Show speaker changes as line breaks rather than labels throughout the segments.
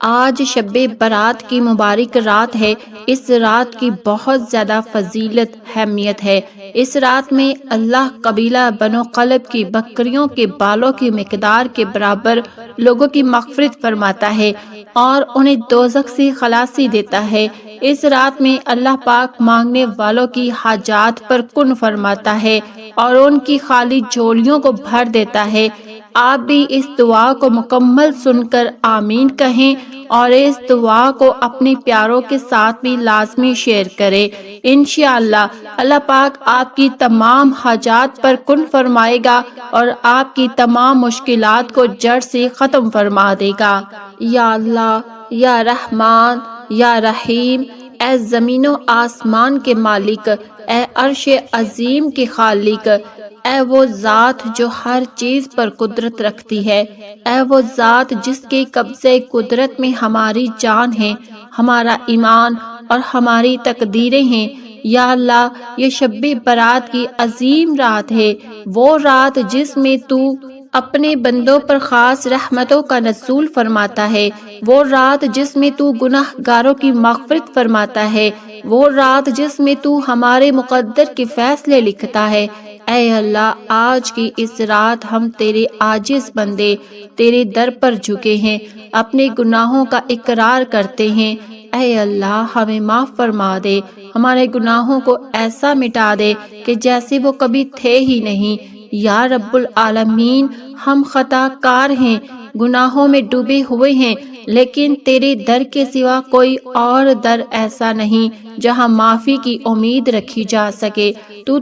آج شب برات کی مبارک رات ہے۔ اس رات کی بہت زیادہ فضیلت اہمیت ہے۔ اس رات میں اللہ قبیلہ بنو قلب کی بکریوں کے بالوں کی مقدار کے برابر لوگوں کی مغفرت فرماتا ہے اور انہیں دوزخ سے خلاصی دیتا ہے۔ اس رات میں اللہ پاک مانگنے والوں کی حاجات پر کن فرماتا ہے اور ان کی خالی جھولیوں کو بھر دیتا ہے۔ آپ بھی اس دعا کو مکمل سن کر آمین کہیں اور اس دعا کو اپنے پیاروں کے ساتھ بھی لازمی شیئر کریں۔ انشاءاللہ اللہ پاک آپ کی تمام حاجات پر کن فرمائے گا اور آپ کی تمام مشکلات کو جڑ سے ختم فرما دے گا۔ یا اللہ، یا رحمان، یا رحیم، اے زمین و آسمان کے مالک، اے عرش عظیم کے خالق، اے وہ ذات جو ہر چیز پر قدرت رکھتی ہے، اے وہ ذات جس کے قبضے قدرت میں ہماری جان ہے، ہمارا ایمان اور ہماری تقدیریں ہیں۔ یا اللہ، یہ شب برات کی عظیم رات ہے، وہ رات جس میں تو اپنے بندوں پر خاص رحمتوں کا نزول فرماتا ہے، وہ رات جس میں تو گناہ گاروں کی مغفرت فرماتا ہے، وہ رات جس میں تو ہمارے مقدر کے فیصلے لکھتا ہے۔ اے اللہ، آج کی اس رات ہم تیرے عاجز بندے تیرے در پر جھکے ہیں، اپنے گناہوں کا اقرار کرتے ہیں۔ اے اللہ، ہمیں معاف فرما دے، ہمارے گناہوں کو ایسا مٹا دے کہ جیسے وہ کبھی تھے ہی نہیں۔ یا رب العالمین، ہم خطا کار ہیں، گناہوں میں ڈوبے ہوئے ہیں، لیکن تیرے در کے سوا کوئی اور در ایسا نہیں جہاں معافی کی امید رکھی جا سکے۔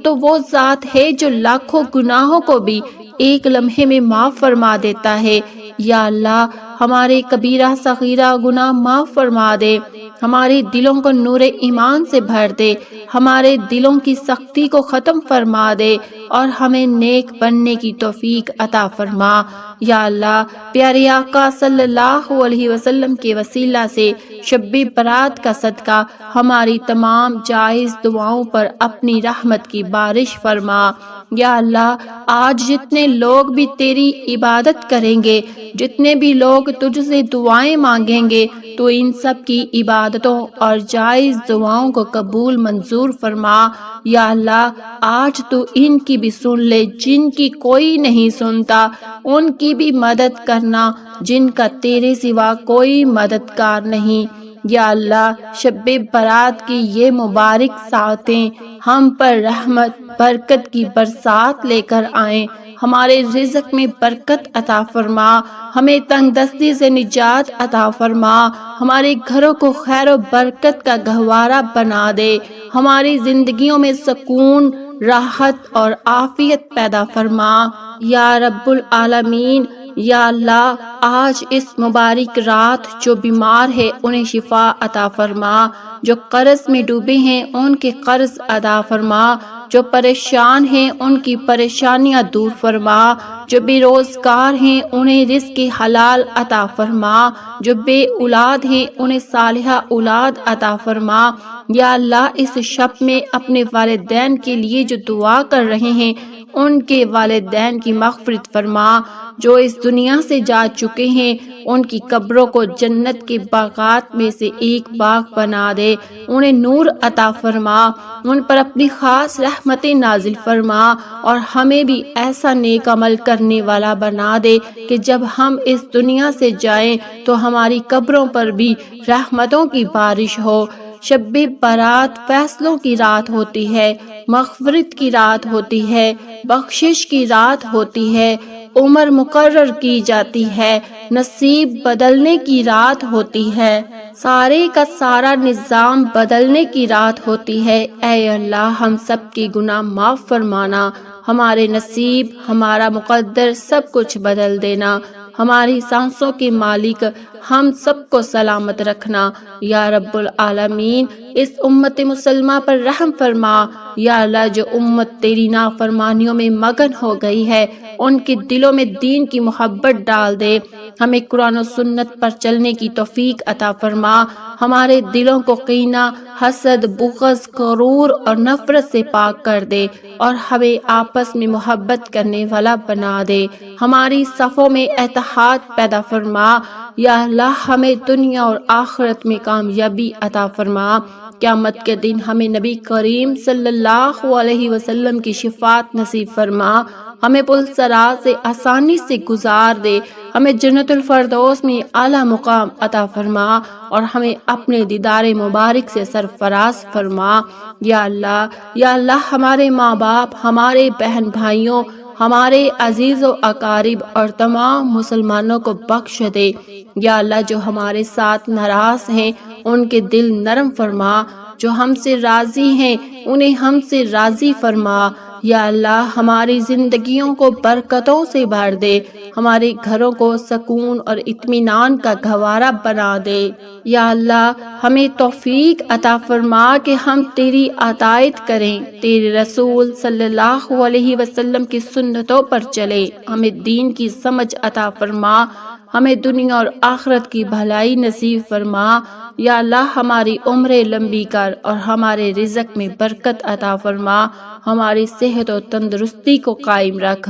تو وہ ذات ہے جو لاکھوں گناہوں کو بھی ایک لمحے میں معاف فرما دیتا ہے۔ یا اللہ، ہمارے کبیرہ صغیرہ گناہ معاف فرما دے، ہمارے دلوں کو نور ایمان سے بھر دے، ہمارے دلوں کی سختی کو ختم فرما دے اور ہمیں نیک بننے کی توفیق عطا فرما۔ یا اللہ، پیارے آقا صلی اللہ علیہ وسلم کے وسیلہ سے شب برات کا صدقہ ہماری تمام جائز دعاؤں پر اپنی رحمت کی بارش فرما۔ یا اللہ، آج جتنے لوگ بھی تیری عبادت کریں گے، جتنے بھی لوگ تجھ سے دعائیں مانگیں گے، تو ان سب کی عبادتوں اور جائز دعاؤں کو قبول منظور فرما۔ یا اللہ، آج تو ان کی بھی سن لے جن کی کوئی نہیں سنتا، ان کی بھی مدد کرنا جن کا تیرے سوا کوئی مددگار نہیں۔ یا اللہ، شب برات کی یہ مبارک ساعتیں ہم پر رحمت برکت کی برسات لے کر آئیں، ہمارے رزق میں برکت عطا فرما، ہمیں تنگ دستی سے نجات عطا فرما، ہمارے گھروں کو خیر و برکت کا گہوارہ بنا دے، ہماری زندگیوں میں سکون، راحت اور عافیت پیدا فرما۔ یا رب العالمین، یا اللہ، آج اس مبارک رات جو بیمار ہے انہیں شفا عطا فرما، جو قرض میں ڈوبے ہیں ان کے قرض ادا فرما، جو پریشان ہیں ان کی پریشانیاں دور فرما، جو بے روزگار ہیں انہیں رزق حلال عطا فرما، جو بے اولاد ہیں انہیں صالحہ اولاد عطا فرما۔ یا اللہ، اس شب میں اپنے والدین کے لیے جو دعا کر رہے ہیں ان کے والدین کی مغفرت فرما، جو اس دنیا سے جا چکے ہیں ان کی قبروں کو جنت کے باغات میں سے ایک باغ بنا دے، انہیں نور عطا فرما، ان پر اپنی خاص رحمتیں نازل فرما اور ہمیں بھی ایسا نیک عمل کرنے والا بنا دے کہ جب ہم اس دنیا سے جائیں تو ہماری قبروں پر بھی رحمتوں کی بارش ہو۔ شب برات فیصلوں کی رات ہوتی ہے، مغفرت کی رات ہوتی ہے، بخشش کی رات ہوتی ہے، عمر مقرر کی جاتی ہے، نصیب بدلنے کی رات ہوتی ہے، سارے کا سارا نظام بدلنے کی رات ہوتی ہے۔ اے اللہ، ہم سب کی گناہ معاف فرمانا، ہمارے نصیب، ہمارا مقدر سب کچھ بدل دینا، ہماری سانسوں کے مالک ہم سب کو سلامت رکھنا۔ یا رب العالمین، اس امت مسلمہ پر رحم فرما۔ یا اللہ جو امت تیری نافرمانیوں میں مگن ہو گئی ہے ان کے دلوں میں دین کی محبت ڈال دے، ہمیں قرآن و سنت پر چلنے کی توفیق عطا فرما، ہمارے دلوں کو کینہ، حسد، بغض، غرور اور نفرت سے پاک کر دے اور ہمیں آپس میں محبت کرنے والا بنا دے، ہماری صفوں میں اتحاد پیدا فرما۔ یا اللہ ہمیں دنیا اور آخرت میں کامیابی عطا فرما، قیامت کے دن ہمیں نبی کریم صلی اللہ علیہ وسلم کی شفاعت نصیب فرما، ہمیں پل صراط سے آسانی سے گزار دے، ہمیں جنت الفردوس میں اعلیٰ مقام عطا فرما اور ہمیں اپنے دیدار مبارک سے سرفراز فرما۔ یا اللہ ہمارے ماں باپ، ہمارے بہن بھائیوں، ہمارے عزیز و اقارب اور تمام مسلمانوں کو بخش دے۔ یا اللہ جو ہمارے ساتھ ناراض ہیں ان کے دل نرم فرما، جو ہم سے راضی ہیں انہیں ہم سے راضی فرما۔ یا اللہ ہماری زندگیوں کو برکتوں سے بھر دے، ہمارے گھروں کو سکون اور اطمینان کا گہوارہ بنا دے۔ یا اللہ ہمیں توفیق عطا فرما کہ ہم تیری اطاعت کریں، تیرے رسول صلی اللہ علیہ وسلم کی سنتوں پر چلیں، ہمیں دین کی سمجھ عطا فرما، ہمیں دنیا اور آخرت کی بھلائی نصیب فرما۔ یا اللہ ہماری عمریں لمبی کر اور ہمارے رزق میں برکت عطا فرما، ہماری صحت و تندرستی کو قائم رکھ۔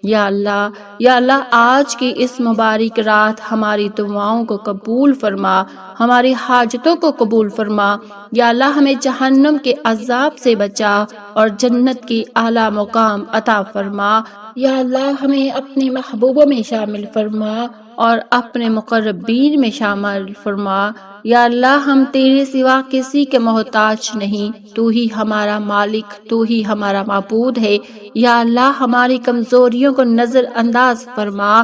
یا اللہ آج کی اس مبارک رات ہماری دعاؤں کو قبول فرما، ہماری حاجتوں کو قبول فرما۔ یا اللہ ہمیں جہنم کے عذاب سے بچا اور جنت کی اعلیٰ مقام عطا فرما۔ یا اللہ ہمیں اپنے محبوبوں میں شامل فرما اور اپنے مقربین میں شامل فرما۔ یا اللہ ہم تیرے سوا کسی کے محتاج نہیں، تو ہی ہمارا مالک، تو ہی ہمارا معبود ہے۔ یا اللہ ہماری کمزوریوں کو نظر انداز فرما،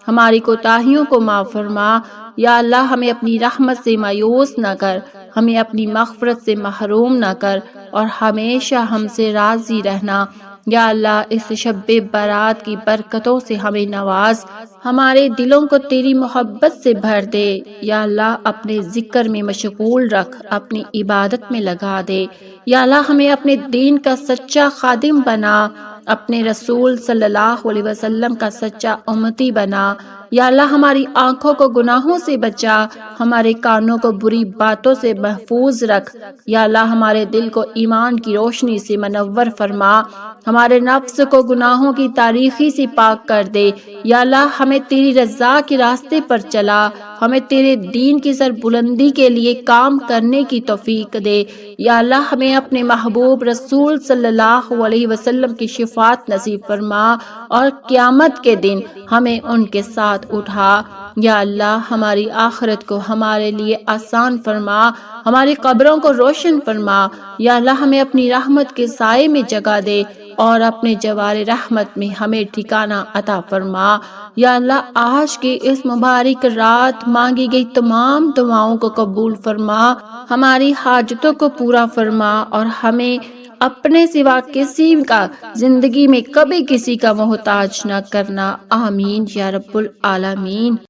ہماری کوتاہیوں کو معاف فرما۔ یا اللہ ہمیں اپنی رحمت سے مایوس نہ کر، ہمیں اپنی مغفرت سے محروم نہ کر اور ہمیشہ ہم سے راضی رہنا۔ یا اللہ اس شب برات کی برکتوں سے ہمیں نواز، ہمارے دلوں کو تیری محبت سے بھر دے۔ یا اللہ اپنے ذکر میں مشغول رکھ، اپنی عبادت میں لگا دے۔ یا اللہ ہمیں اپنے دین کا سچا خادم بنا، اپنے رسول صلی اللہ علیہ وسلم کا سچا امتی بنا۔ یا اللہ ہماری آنکھوں کو گناہوں سے بچا، ہمارے کانوں کو بری باتوں سے محفوظ رکھ۔ یا اللہ ہمارے دل کو ایمان کی روشنی سے منور فرما، ہمارے نفس کو گناہوں کی تاریکی سے پاک کر دے۔ یا اللہ ہمیں تیری رضا کے راستے پر چلا، ہمیں تیرے دین کی سر بلندی کے لیے کام کرنے کی توفیق دے۔ یا اللہ ہمیں اپنے محبوب رسول صلی اللہ علیہ وسلم کی شفاعت نصیب فرما اور قیامت کے دن ہمیں ان کے ساتھ اٹھا۔ یا اللہ ہماری آخرت کو ہمارے لیے آسان فرما، ہماری قبروں کو روشن فرما۔ یا اللہ ہمیں اپنی رحمت کے سائے میں جگہ دے اور اپنے جوار رحمت میں ہمیں ٹھکانہ عطا فرما۔ یا اللہ آج کی اس مبارک رات مانگی گئی تمام دعاؤں کو قبول فرما، ہماری حاجتوں کو پورا فرما اور ہمیں اپنے سوا کسی کا زندگی میں کبھی کسی کا محتاج نہ کرنا۔ آمین یا رب العالمین۔